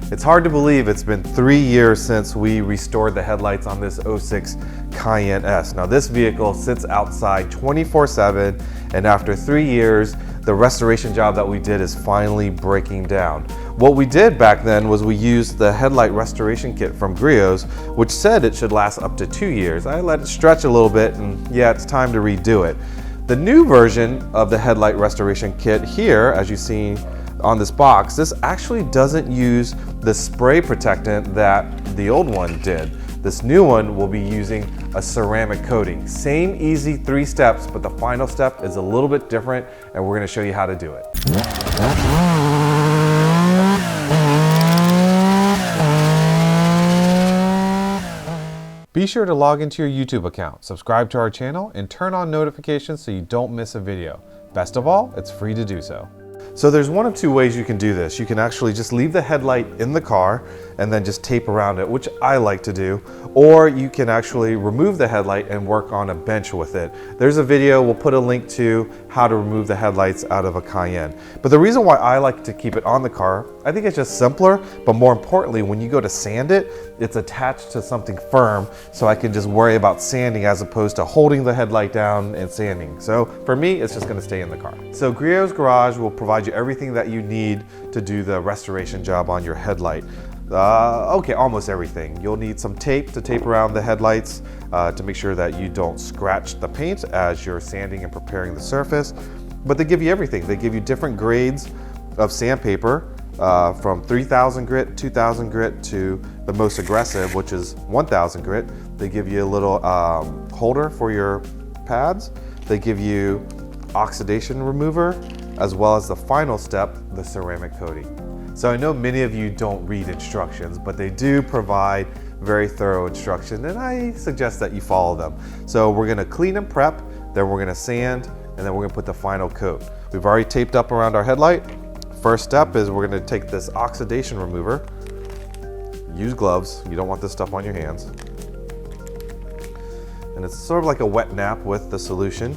It's hard to believe it's been 3 years since we restored the headlights on this 06 Cayenne S. Now this vehicle sits outside 24/7, and after 3 years, the restoration job that we did is finally breaking down. What we did back then was we used the headlight restoration kit from Griots, which said it should last up to 2 years. I let it stretch a little bit, and yeah, it's time to redo it. The new version of the headlight restoration kit here, as you see on this box, this actually doesn't use the spray protectant that the old one did. This new one will be using a ceramic coating. Same easy 3 steps, but the final step is a little bit different, and we're gonna show you how to do it. Be sure to log into your YouTube account, subscribe to our channel, and turn on notifications so you don't miss a video. Best of all, it's free to do so. So there's one of 2 ways you can do this. You can actually just leave the headlight in the car and then just tape around it, which I like to do, or you can actually remove the headlight and work on a bench with it. There's a video, we'll put a link to how to remove the headlights out of a Cayenne. But the reason why I like to keep it on the car, I think it's just simpler, but more importantly, when you go to sand it, it's attached to something firm, so I can just worry about sanding as opposed to holding the headlight down and sanding. So for me, it's just gonna stay in the car. So Griots Garage will provide you everything that you need to do the restoration job on your headlight. Okay, almost everything. You'll need some tape to tape around the headlights to make sure that you don't scratch the paint as you're sanding and preparing the surface. But they give you everything. They give you different grades of sandpaper from 3000 grit, 2000 grit to the most aggressive, which is 1000 grit. They give you a little holder for your pads. They give you oxidation remover, as well as the final step, the ceramic coating. So I know many of you don't read instructions, but they do provide very thorough instruction, and I suggest that you follow them. So we're gonna clean and prep, then we're gonna sand, and then we're gonna put the final coat. We've already taped up around our headlight. First step is we're gonna take this oxidation remover. Use gloves, you don't want this stuff on your hands. And it's sort of like a wet nap with the solution.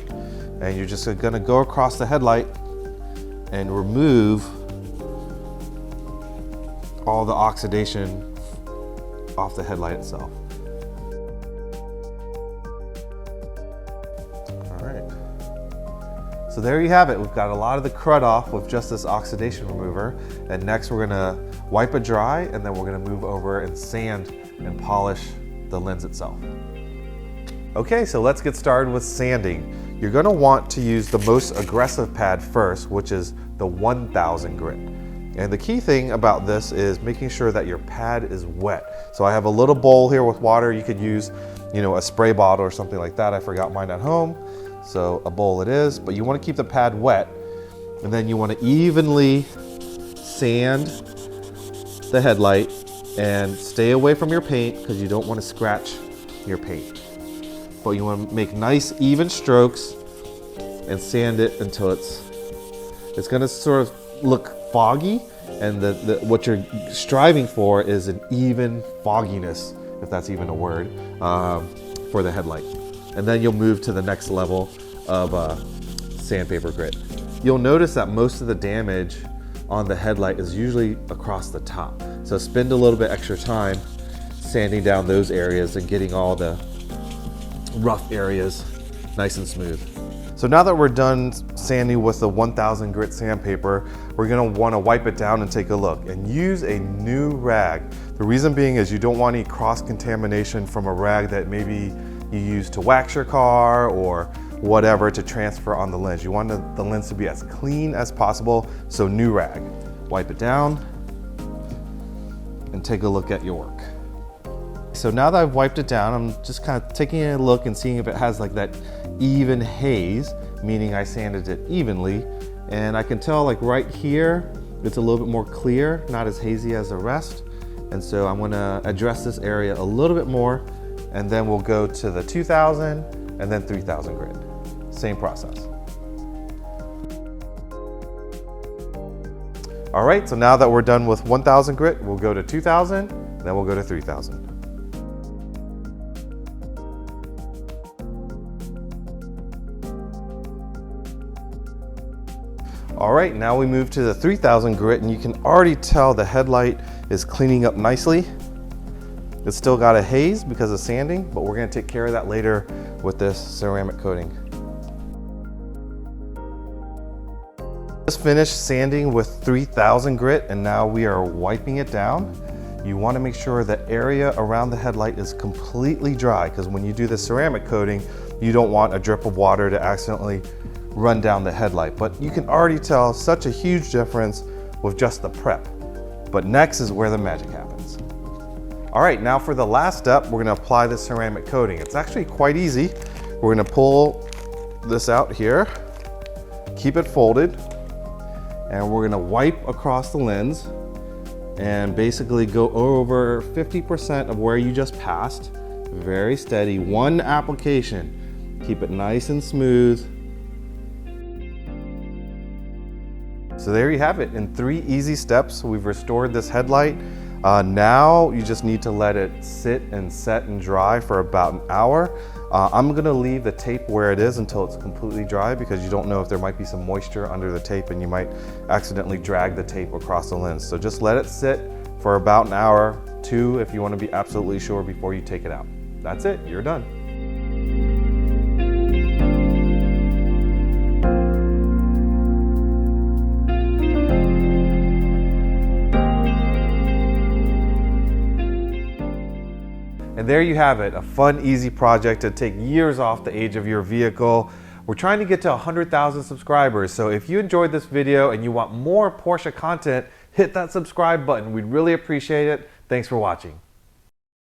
And you're just gonna go across the headlight and remove all the oxidation off the headlight itself. All right. So there you have it. We've got a lot of the crud off with just this oxidation remover. And next we're gonna wipe it dry, and then we're gonna move over and sand and polish the lens itself. Okay, so let's get started with sanding. You're gonna want to use the most aggressive pad first, which is the 1000 grit. And the key thing about this is making sure that your pad is wet. So I have a little bowl here with water. You could use, a spray bottle or something like that. I forgot mine at home, so a bowl it is. But you want to keep the pad wet, and then you want to evenly sand the headlight and stay away from your paint because you don't want to scratch your paint. But you want to make nice even strokes and sand it until it's going to sort of look foggy, and what you're striving for is an even fogginess, if that's even a word, for the headlight. And then you'll move to the next level of sandpaper grit. You'll notice that most of the damage on the headlight is usually across the top. So spend a little bit extra time sanding down those areas and getting all the rough areas nice and smooth. So now that we're done sanding with the 1000 grit sandpaper, we're gonna wanna wipe it down and take a look, and use a new rag. The reason being is you don't want any cross-contamination from a rag that maybe you use to wax your car or whatever to transfer on the lens. You want the lens to be as clean as possible, so new rag. Wipe it down and take a look at your work. So now that I've wiped it down, I'm just kind of taking a look and seeing if it has like that even haze, meaning I sanded it evenly. And I can tell like right here, it's a little bit more clear, not as hazy as the rest. And so I'm gonna address this area a little bit more, and then we'll go to the 2000 and then 3000 grit. Same process. All right, so now that we're done with 1000 grit, we'll go to 2000, then we'll go to 3000. All right, now we move to the 3000 grit, and you can already tell the headlight is cleaning up nicely. It's still got a haze because of sanding, but we're gonna take care of that later with this ceramic coating. Just finished sanding with 3000 grit, and now we are wiping it down. You want to make sure that area around the headlight is completely dry, because when you do the ceramic coating, you don't want a drip of water to accidentally run down the headlight. But you can already tell such a huge difference with just the prep. But next is where the magic happens. All right, now for the last step, we're going to apply the ceramic coating. It's actually quite easy. We're going to pull this out here, keep it folded, and we're going to wipe across the lens and basically go over 50% of where you just passed. Very steady, one application. Keep it nice and smooth. So there you have it. In 3 easy steps, we've restored this headlight. Now you just need to let it sit and set and dry for about an hour. I'm gonna leave the tape where it is until it's completely dry, because you don't know if there might be some moisture under the tape and you might accidentally drag the tape across the lens. So just let it sit for about an hour, 2 if you want to be absolutely sure before you take it out. That's it, you're done. And there you have it, a fun, easy project to take years off the age of your vehicle. We're trying to get to 100,000 subscribers, so if you enjoyed this video and you want more Porsche content, hit that subscribe button. We'd really appreciate it. Thanks for watching.